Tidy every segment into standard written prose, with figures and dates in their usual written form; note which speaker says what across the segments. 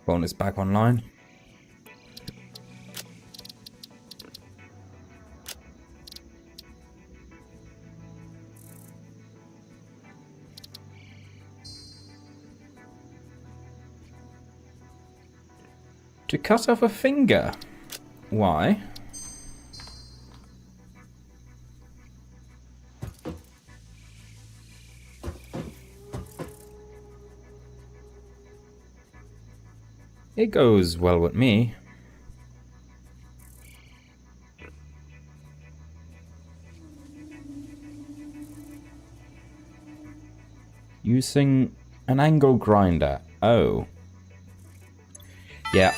Speaker 1: Phone is back online. To cut off a finger. Why? It goes well with me. Using an angle grinder. Oh. Yeah,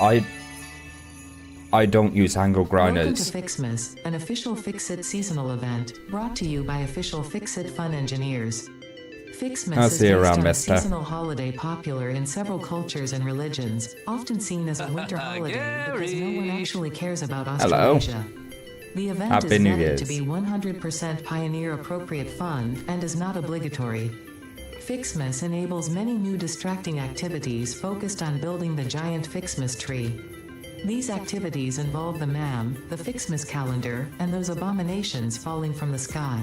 Speaker 1: I don't use angle grinders.
Speaker 2: Welcome to Fixmas, an official Fix-It seasonal event, brought to you by official Fix-It Fun engineers. Fixmas is based on a seasonal holiday popular in several cultures and religions, often seen as a winter holiday because no one actually cares about Australasia. The event is meant to be 100% pioneer-appropriate fun and is not obligatory. Fixmas enables many new distracting activities focused on building the giant Fixmas tree. These activities involve the MAM, the Fixmas calendar, and those abominations falling from the sky.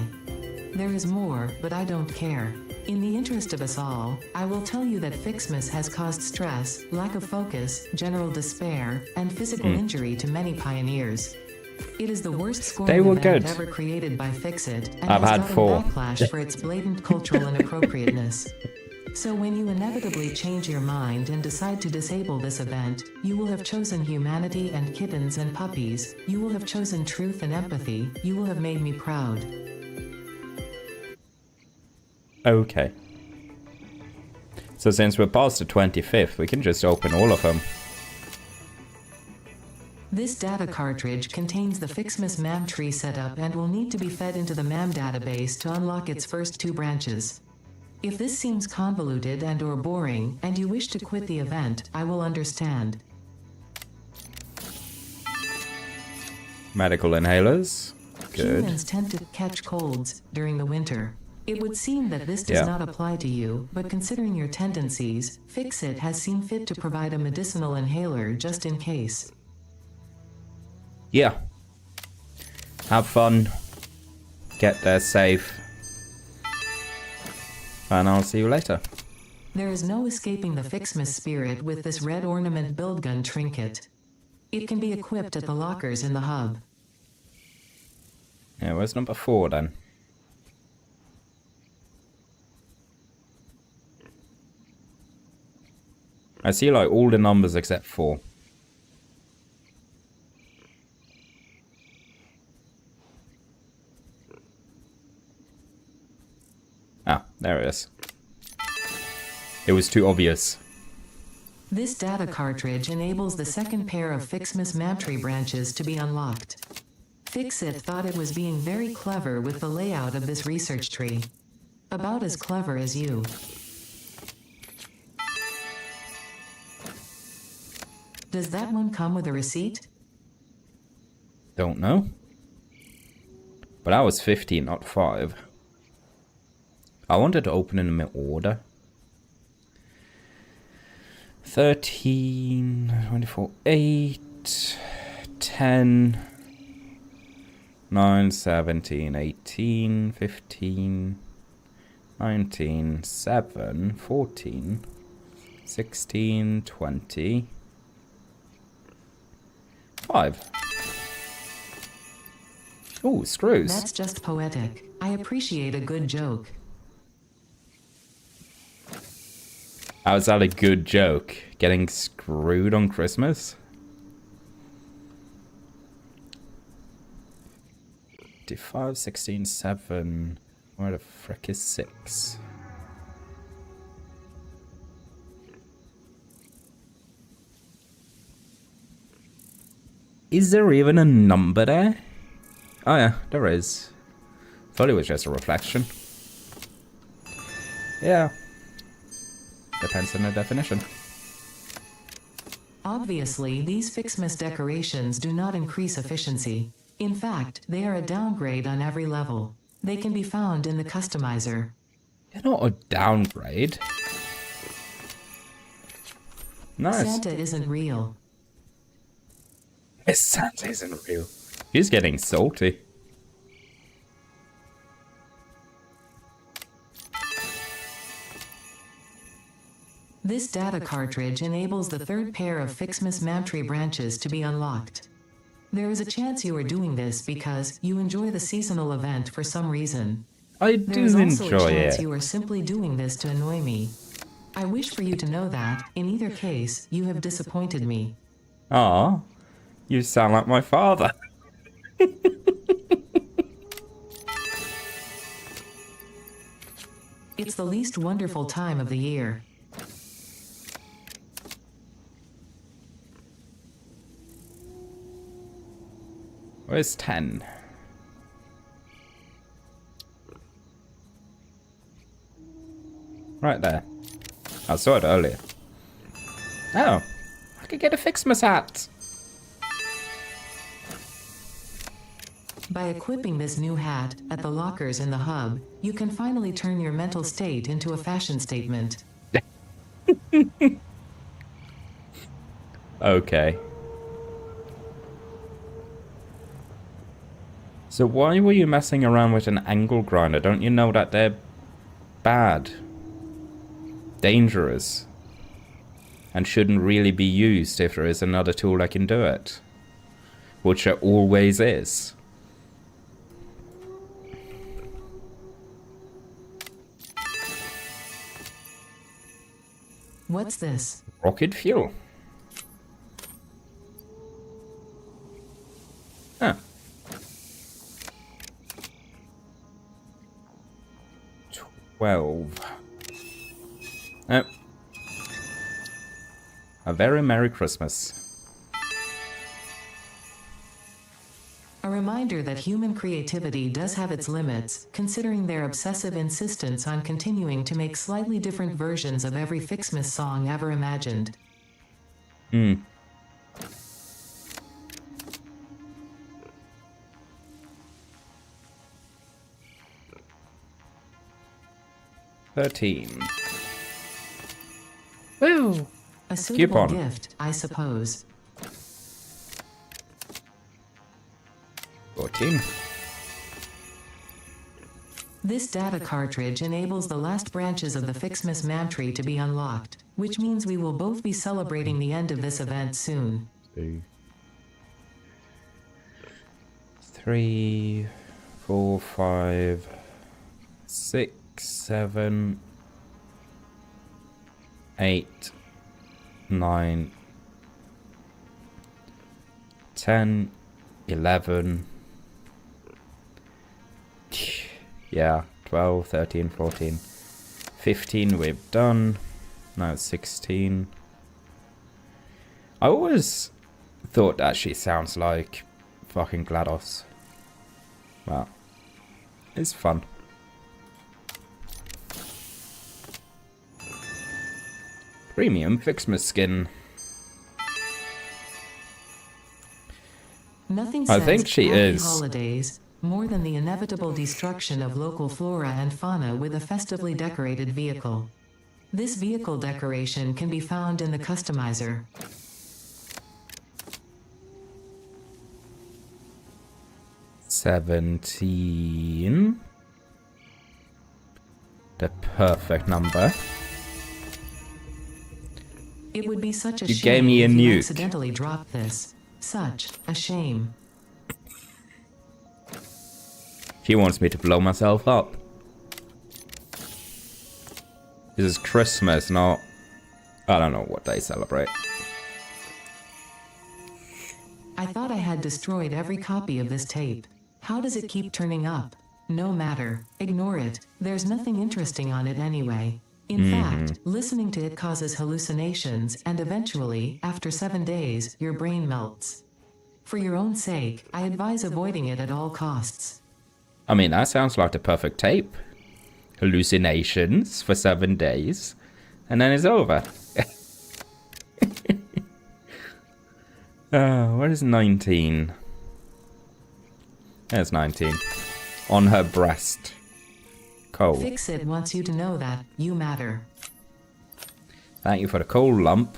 Speaker 2: There is more, but I don't care. In the interest of us all, I will tell you that Fixmas has caused stress, lack of focus, general despair, and physical injury to many pioneers. It is the worst scoring event ever created by Fix-It, and has gotten backlash for its blatant cultural inappropriateness. So when you inevitably change your mind and decide to disable this event, you will have chosen humanity and kittens and puppies, you will have chosen truth and empathy, you will have made me proud.
Speaker 1: Okay. So since we're past the 25th, we can just open all of them.
Speaker 2: This data cartridge contains the Fixmas MAM tree setup and will need to be fed into the MAM database to unlock its first 2 branches. If this seems convoluted and/or boring, and you wish to quit the event, I will understand.
Speaker 1: Medical inhalers. Good.
Speaker 2: Humans tend to catch colds during the winter. It would seem that this does not apply to you, but considering your tendencies, Fix-It has seen fit to provide a medicinal inhaler just in case.
Speaker 1: Yeah. Have fun. Get there safe. And I'll see you later.
Speaker 2: There is no escaping the Fixmas spirit with this red ornament build gun trinket. It can be equipped at the lockers in the hub.
Speaker 1: Yeah, where's number 4 then? I see like all the numbers except 4. Ah, there it is. It was too obvious.
Speaker 2: This data cartridge enables the second pair of Fixmas MAM tree branches to be unlocked. Fix-It thought it was being very clever with the layout of this research tree. About as clever as you. Does that one come with a receipt?
Speaker 1: Don't know. But I was 15, not 5. I wanted to open in order. 13, 24, 8, 10, 9, 17, 18, 15, 19, 7, 14, 16, 20, 5. Ooh, screws.
Speaker 2: That's just poetic. I appreciate a good joke.
Speaker 1: How's that a good joke? Getting screwed on Christmas? 55, 16, 7. Where the frick is 6? Is there even a number there? Oh yeah, there is. Thought it was just a reflection. Yeah. Depends on the definition.
Speaker 2: Obviously, these Fixmas decorations do not increase efficiency. In fact, they are a downgrade on every level. They can be found in the customizer.
Speaker 1: They're not a downgrade. Nice.
Speaker 2: Santa isn't real.
Speaker 1: Santa isn't real. He's getting salty.
Speaker 2: This data cartridge enables the third pair of Fixmas Mantry branches to be unlocked. There is a chance you are doing this because you enjoy the seasonal event for some reason.
Speaker 1: I
Speaker 2: There
Speaker 1: do
Speaker 2: is also
Speaker 1: enjoy
Speaker 2: a chance
Speaker 1: it.
Speaker 2: you are simply doing this to annoy me. I wish for you to know that, in either case, you have disappointed me.
Speaker 1: Aw, you sound like my father.
Speaker 2: It's the least wonderful time of the year.
Speaker 1: Where's 10? Right there. I saw it earlier. Oh, I could get a Fixmas hat.
Speaker 2: By equipping this new hat at the lockers in the hub, you can finally turn your mental state into a fashion statement.
Speaker 1: Okay. So why were you messing around with an angle grinder? Don't you know that they're bad? Dangerous. And shouldn't really be used if there is another tool that can do it. Which there always is.
Speaker 2: What's this?
Speaker 1: Rocket fuel. Huh. 12. Oh. A very Merry Christmas.
Speaker 2: A reminder that human creativity does have its limits, considering their obsessive insistence on continuing to make slightly different versions of every Fixmas song ever imagined.
Speaker 1: Hmm. $13. Woo!
Speaker 2: A suitable
Speaker 1: Coupon.
Speaker 2: gift, I suppose.
Speaker 1: 14.
Speaker 2: This data cartridge enables the last branches of the Fixmas Mantry to be unlocked, which means we will both be celebrating the end of this event soon.
Speaker 1: 2, 3, 4, 5, 6, 7, 8, 9, 10, 11. Yeah, 12, 13, 14, 15 we've done. Now it's 16. I always thought that she sounds like fucking GLaDOS. Well, it's fun. Premium Fixmas skin.
Speaker 2: Nothing
Speaker 1: I
Speaker 2: says
Speaker 1: think she
Speaker 2: happy
Speaker 1: is.
Speaker 2: holidays more than the inevitable destruction of local flora and fauna with a festively decorated vehicle. This vehicle decoration can be found in the customizer.
Speaker 1: $17. The perfect number.
Speaker 2: It would be such a
Speaker 1: You
Speaker 2: shame
Speaker 1: gave me a
Speaker 2: if you
Speaker 1: nuke.
Speaker 2: accidentally dropped this. Such a shame.
Speaker 1: She wants me to blow myself up. This is Christmas, not... I don't know what they celebrate.
Speaker 2: I thought I had destroyed every copy of this tape. How does it keep turning up? No matter. Ignore it. There's nothing interesting on it anyway. In fact, listening to it causes hallucinations, and eventually, after 7 days, your brain melts. For your own sake, I advise avoiding it at all costs.
Speaker 1: I mean, that sounds like the perfect tape. Hallucinations for 7 days, and then it's over. Where is 19? There's 19. On her breast. Coal.
Speaker 2: Fixit wants you to know that you matter.
Speaker 1: Thank you for the coal lump.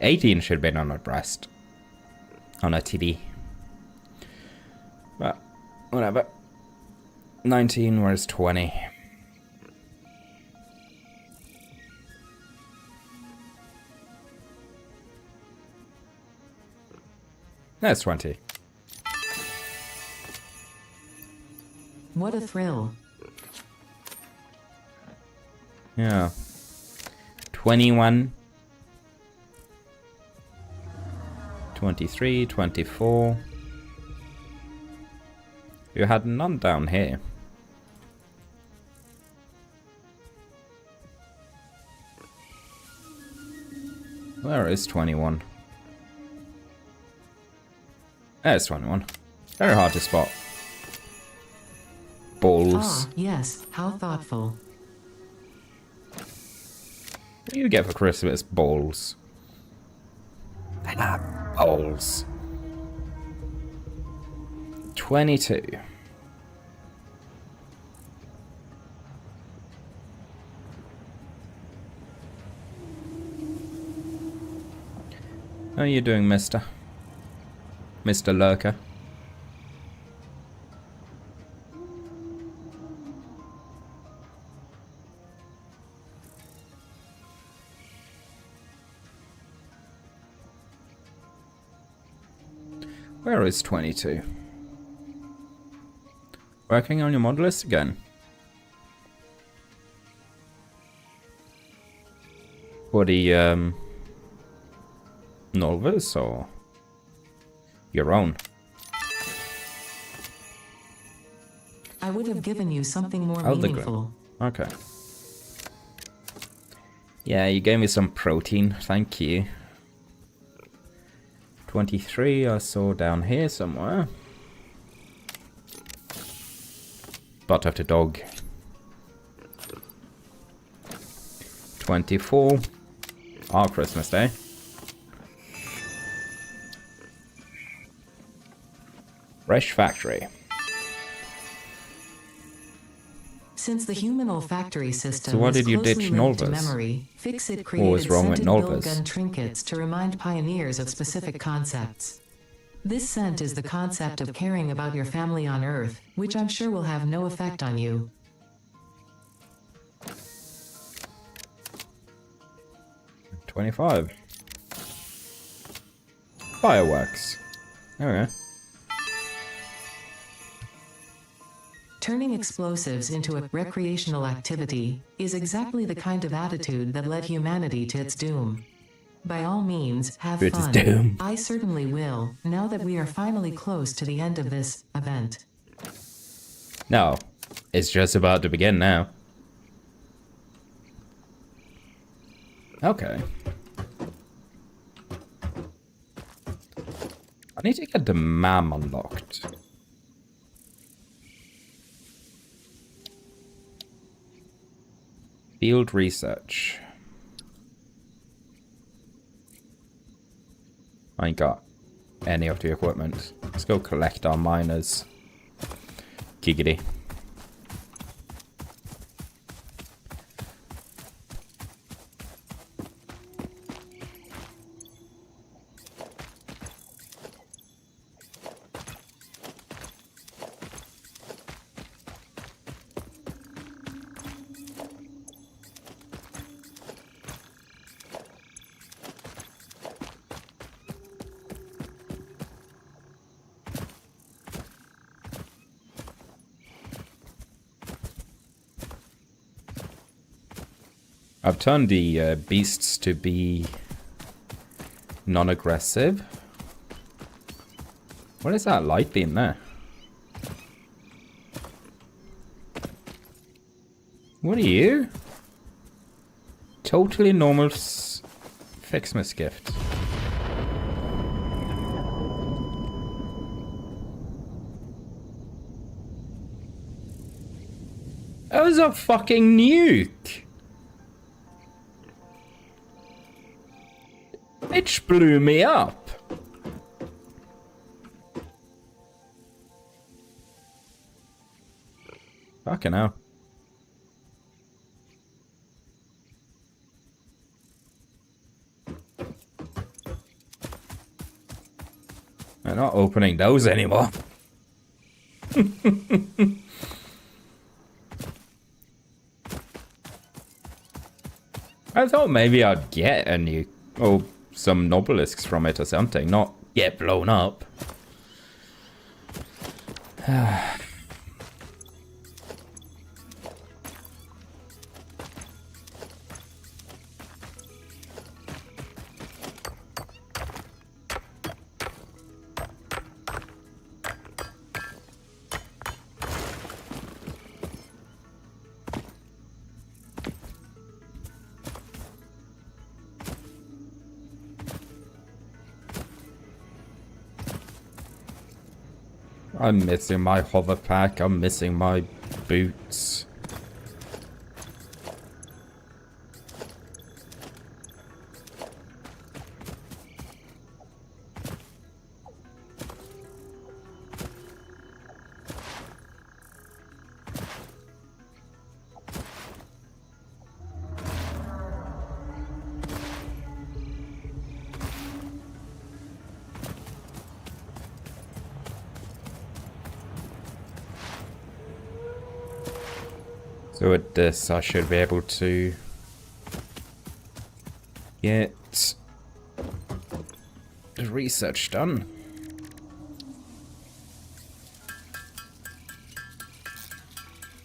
Speaker 1: 18 should be on my breast. On a TD. But, whatever. 19, where's 20? That's 20.
Speaker 2: What a thrill.
Speaker 1: Yeah. 21. 23, 24. You had none down here. Where is 21? There's 21. Very hard to spot. Balls.
Speaker 2: Ah, yes, how thoughtful.
Speaker 1: What do you get for Christmas? Balls. Balls. 22. How are you doing, mister? Mr. Lurker? Where is 22? Working on your mod list again. For the, Novas or your own?
Speaker 2: I would have given you something more meaningful.
Speaker 1: Okay. Yeah, you gave me some protein. Thank you. 23 I saw down here somewhere. Butt of the dog. 24. Our Christmas Day. Fresh factory.
Speaker 2: Since the human olfactory system
Speaker 1: So why did you ditch
Speaker 2: is closely linked to
Speaker 1: Nolvas?
Speaker 2: memory, Fixit
Speaker 1: What
Speaker 2: created
Speaker 1: was wrong with
Speaker 2: scented
Speaker 1: Nolvas?
Speaker 2: gun trinkets to remind pioneers of specific concepts. This scent is the concept of caring about your family on Earth, which I'm sure will have no effect on you.
Speaker 1: $25. Fireworks. Okay.
Speaker 2: Turning explosives into a recreational activity is exactly the kind of attitude that led humanity to its doom. By all means, have
Speaker 1: To its
Speaker 2: fun.
Speaker 1: doom.
Speaker 2: I certainly will, now that we are finally close to the end of this event.
Speaker 1: No, it's just about to begin now. Okay. I need to get the MAM unlocked. Field research. I ain't got any of the equipment. Let's go collect our miners. Giggity. I've turned the beasts to be non-aggressive. What is that light beam there? What are you? Totally normal Fixmas gift. That was a fucking nuke! It blew me up. Fucking hell. I'm not opening those anymore. I thought maybe I'd get a new, or some nobelisks from it or something, not get blown up. I'm missing my hover pack, I'm missing my boots. So with this, I should be able to get the research done.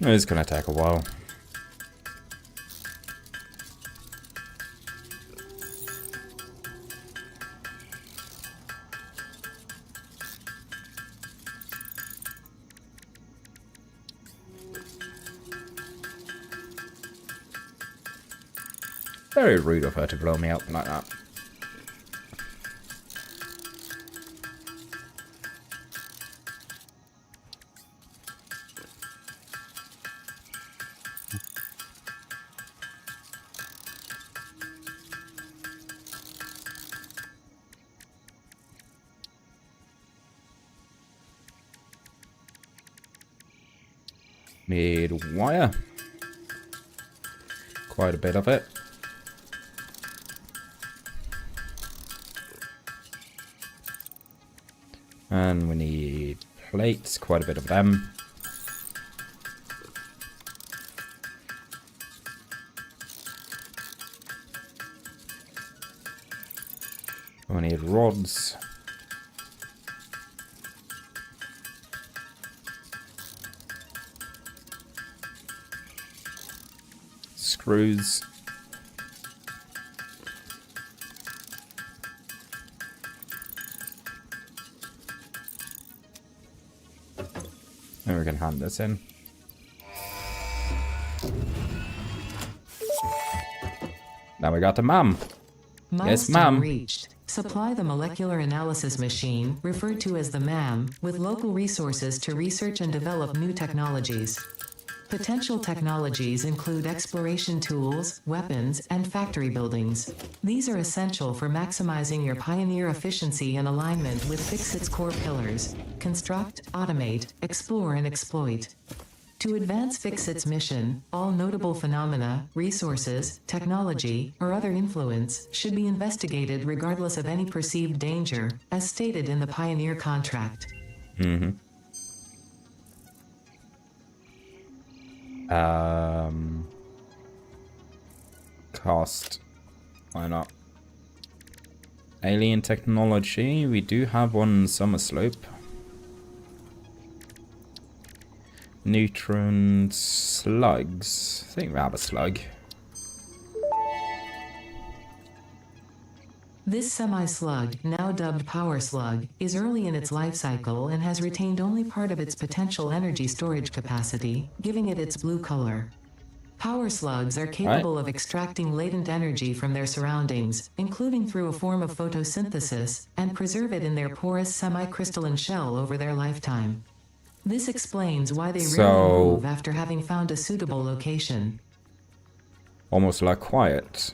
Speaker 1: It's gonna take a while. Very rude of her to blow me up like that. Need wire. Quite a bit of it. And we need plates, quite a bit of them. We need rods. Screws. And we can hand this in. Now we got the ma'am. Yes, ma'am.
Speaker 2: Reached. Supply the molecular analysis machine, referred to as the MAM, with local resources to research and develop new technologies. Potential technologies include exploration tools, weapons, and factory buildings. These are essential for maximizing your Pioneer efficiency and alignment with Fixit's core pillars: construct, automate, explore, and exploit. To advance Fixit's mission, all notable phenomena, resources, technology, or other influence should be investigated regardless of any perceived danger, as stated in the Pioneer contract.
Speaker 1: Cost. Why not? Alien technology. We do have one summer slope. Neutron slugs. I think we have a slug.
Speaker 2: This semi-slug, now dubbed Power Slug, is early in its life cycle and has retained only part of its potential energy storage capacity, giving it its blue color. Power slugs are capable of extracting latent energy from their surroundings, including through a form of photosynthesis, and preserve it in their porous semi-crystalline shell over their lifetime. This explains why they rarely move after having found a suitable location.
Speaker 1: Almost like quiet.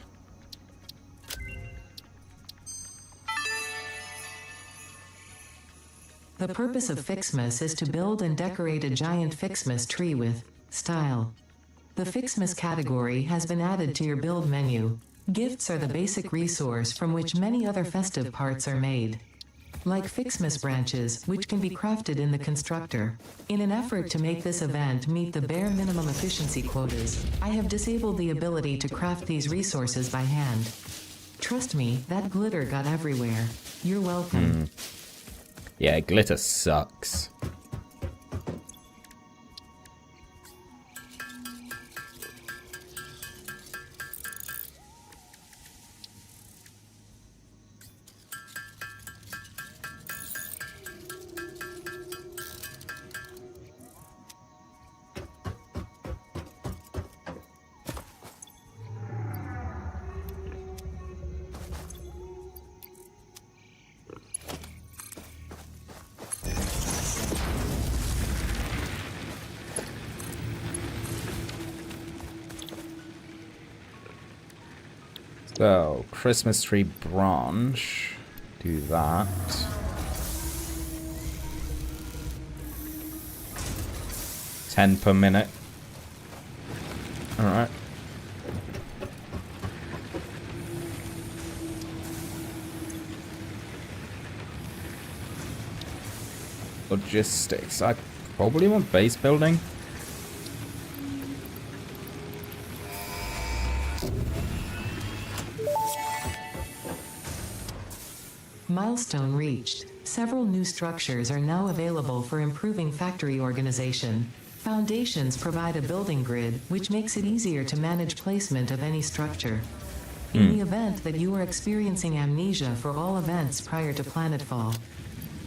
Speaker 2: The purpose of Fixmas is to build and decorate a giant Fixmas tree with style. The Fixmas category has been added to your build menu. Gifts are the basic resource from which many other festive parts are made. like Fixmas branches, which can be crafted in the constructor. In an effort to make this event meet the bare minimum efficiency quotas, I have disabled the ability to craft these resources by hand. Trust me, that glitter got everywhere. You're welcome.
Speaker 1: Yeah, glitter sucks. So, Christmas tree branch. Do that. $10 per minute. Alright. Logistics. I probably want base building.
Speaker 2: Milestone reached. Several new structures are now available for improving factory organization. Foundations provide a building grid, which makes it easier to manage placement of any structure. In the event that you are experiencing amnesia for all events prior to planetfall,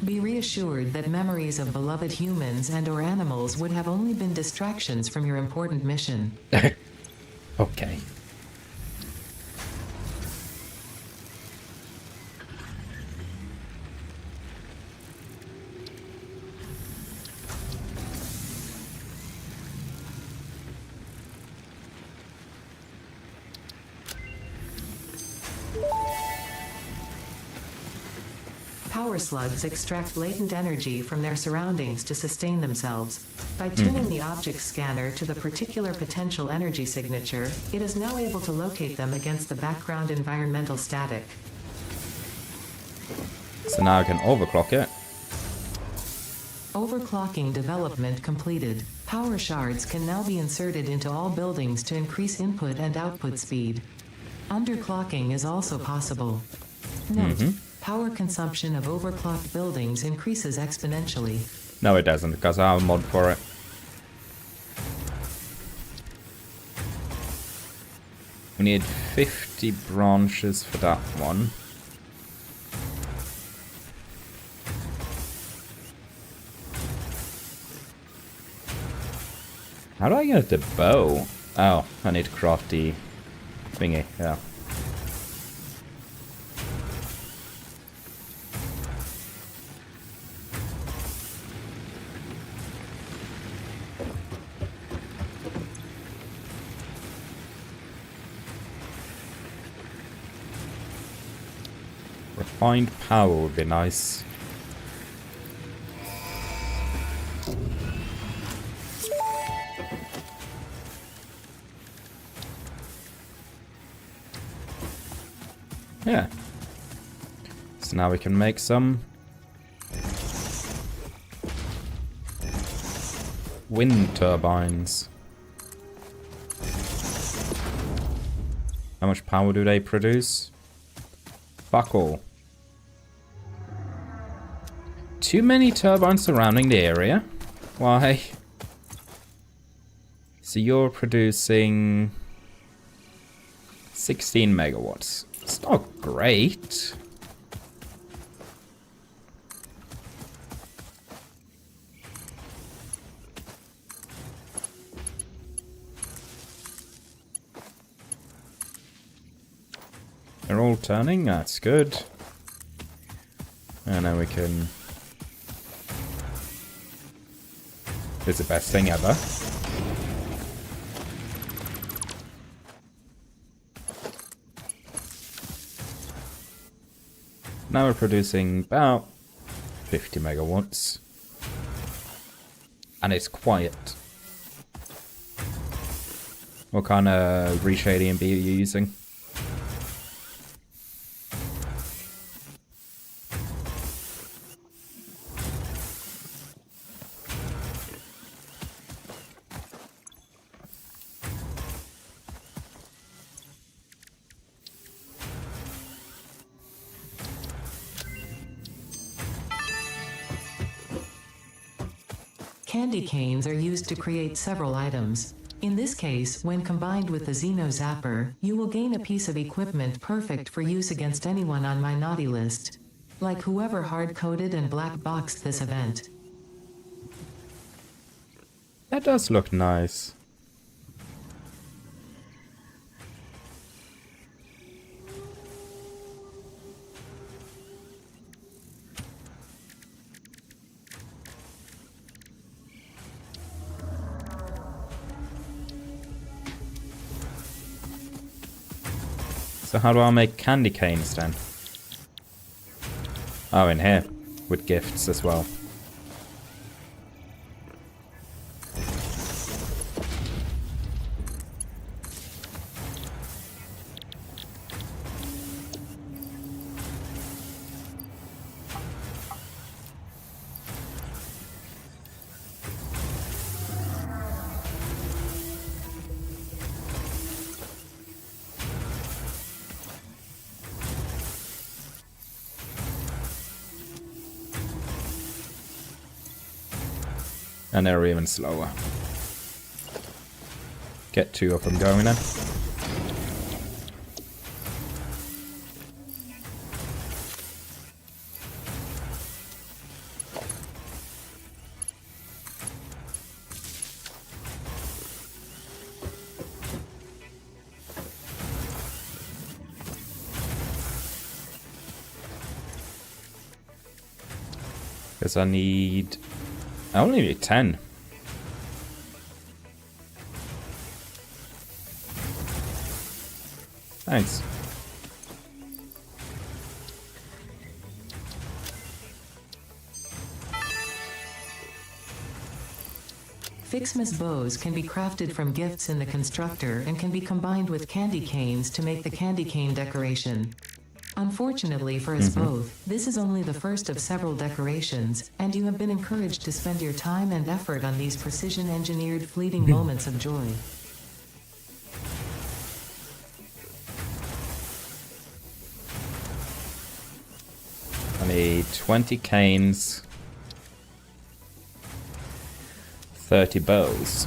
Speaker 2: be reassured that memories of beloved humans and/or animals would have only been distractions from your important mission.
Speaker 1: Okay.
Speaker 2: Power slugs extract latent energy from their surroundings to sustain themselves. By tuning the object scanner to the particular potential energy signature, it is now able to locate them against the background environmental static.
Speaker 1: So now I can overclock it.
Speaker 2: Overclocking development completed. Power shards can now be inserted into all buildings to increase input and output speed. Underclocking is also possible. Note, power consumption of overclocked buildings increases exponentially.
Speaker 1: No, it doesn't, because I have a mod for it. We need 50 branches for that one. How do I get the bow? Oh, I need to craft the thingy, yeah. Refined power would be nice. Yeah. So now we can make some wind turbines. How much power do they produce? Fuck all. Too many turbines surrounding the area? Why? So you're producing 16 megawatts. It's not great. They're all turning, that's good. And then we can... It's the best thing ever. Now we're producing about 50 megawatts. And it's quiet. What kind of reshading are you using?
Speaker 2: Candy canes are used to create several items. In this case, when combined with the Xeno Zapper, you will gain a piece of equipment perfect for use against anyone on my naughty list. Like whoever hard-coded and black-boxed this event.
Speaker 1: That does look nice. So how do I make candy canes then? Oh, in here. With gifts as well. And they're even slower. Get 2 of them going then. Because I only need 10. Thanks.
Speaker 2: Fixmas bows can be crafted from gifts in the constructor and can be combined with candy canes to make the candy cane decoration. Unfortunately for us both, this is only the first of several decorations, and you have been encouraged to spend your time and effort on these precision-engineered fleeting moments of joy.
Speaker 1: I need 20 canes, 30 bows.